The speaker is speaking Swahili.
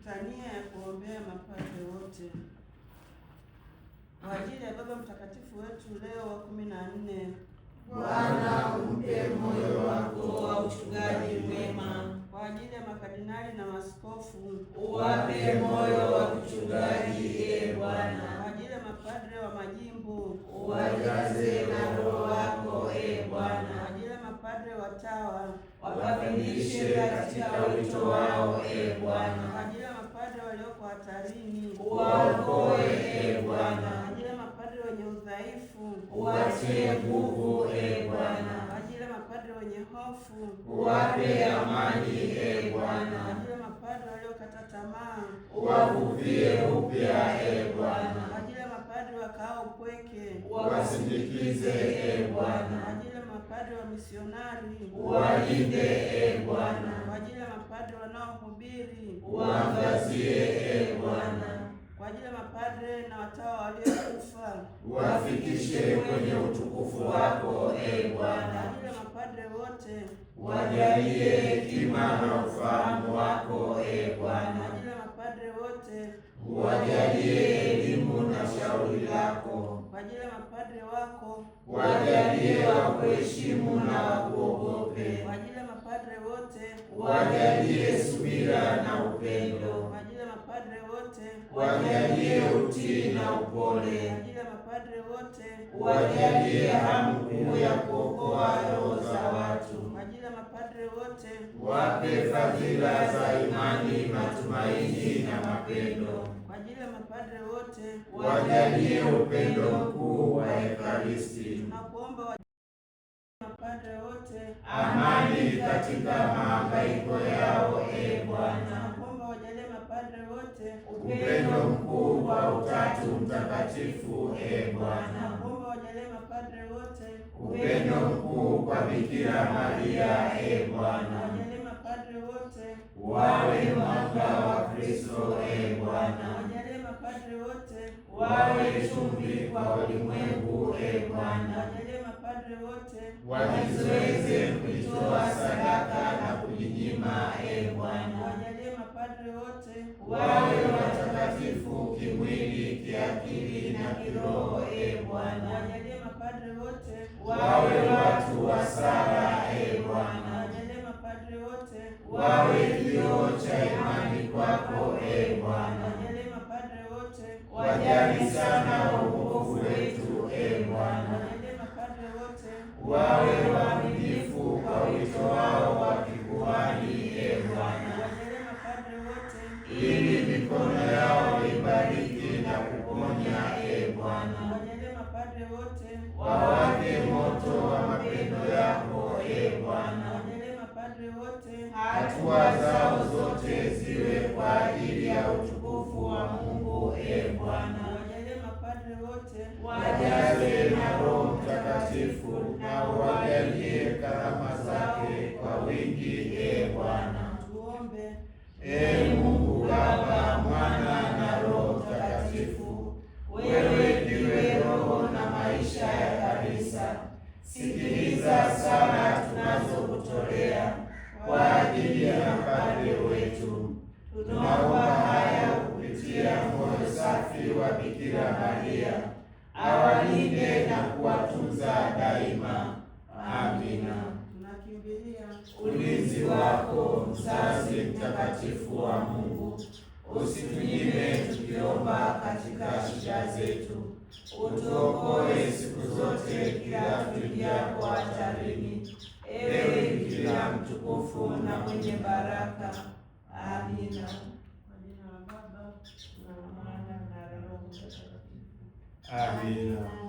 litania ya kuombea mapadre wote. Kwa ajili ya Baba Mtakatifu wetu Leo wa 14, Bwana umpe moyo wako wa uchungaji mwema. Kwa ajili ya makardinali na maaskofu, uwape moyo wa uchungaji, Bwana. Kwa ajili ya mapadre wa majimbo, uwajaze na Roho wako, Bwana. Kwa ajili ya mapadre watawa, wakamilishe katika wito wao, Bwana. Kwa ajili ya mapadre walioko hatarini, uwaokoe, Bwana. Kwa ajili ya mapadre wenye udhaifu, uwatie nguvu, Bwana. Kwa ajili ya mapadre wenye hofu, uwape amani, Bwana. Kwa ajili ya mapadre waliokata tamaa, uwavuvie upya, Bwana. Kwa ajili ya mapadre wakao upweke, uwasindikize, Bwana. Kwa ajili ya mapadre wa misionari, uwalinde, Bwana. Kwa ajili ya mapadre wanaohubiri, uwaangazie, Bwana. Kwa ajili ya mapadre na watawa waliokufa, uwafikishe kwenye utukufu wako, Bwana. Kwa ajili ya mapadre wote, wajalie hekima na ufahamu wako, Bwana. Kwa ajili ya mapadre wote, wajalie elimu na shauri lako. Kwa ajili ya mapadre wako, wajalie wakuheshimu na wakuogope. Kwa ajili ya mapadre wote, wajalie subira na upendo. Kwa ajili ya mapadre wote, wajalie utii na upole. Kwa ajili ya mapadre wote, wajalie hamu kuu ya kuokoa roho za watu. Kwa ajili ya mapadre wote, wape fadhila za imani, matumaini na mapendo. Kwa ajili ya mapadre wote, wajalie upendo mkuu wa Ekaristi. Tunakuomba mapadre wote amani katika mahangaiko yao, Bwana. Tunakuomba wajalie mapadre wote upendo mkuu wa Utatu Mtakatifu, Bwana. Tunakuomba wajalie mapadre wote upendo mkuu kwa Bikira Maria, Bwana. Wajalie mapadre wote wawe mwanga wa Kristo, Bwana. Wajalie mapadre wote wawe chumvi kwa ulimwengu, Bwana. Wajalie mapadre wote wajizoeze kuitoa sadaka na kujinyima, Bwana. Wajalie mapadre wote wawe watakatifu kimwili, kiakili na kiroho, Bwana. Wajalie mapadre wote wawe watu wa sala, Bwana. Wajalie mapadre wote wawe kioo cha imani kwako, Bwana. Wajalie mapadre wote wajali sana wokovu wetu, Bwana. Wajalie mapadre wote wawe waaminifu kwa wito wao wa kikuhani, Bwana. Wajalie mapadre wote ili mikono yao ibariki na kuponya, Bwana. Wajalie mapadre wote wawake moto wa mapendo yako, Bwana. Wajalie mapadre wote hatua zao zote ziwe kwa ajili ya utukufu wa Mungu, Bwana. Wajalie mapadre wote wajaze na Roho Mtakatifu na wajalie karama zake kwa wingi, Bwana. Tuombe. Mungu Baba, Mwana na Roho Mtakatifu, wewe ndiwe roho na maisha ya kanisa. Sikiliza sala tunazokutolea kwa ajili ya mapadre wetu. Tunaomba haya kupitia moyo safi wa Bikira Maria, awalinde na kuwatunza daima. Amina. Tunakimbilia ulinzi wako, mzazi mtakatifu wa Mungu. Usitunyime tukiomba katika shida zetu. Utuokoe siku zote kila tuingiapo hatarini. Ewe Bikira mtukufu na mwenye baraka. Amina. kwa jina la Baba na la Mwana na la Roho Mtakatifu. Amina.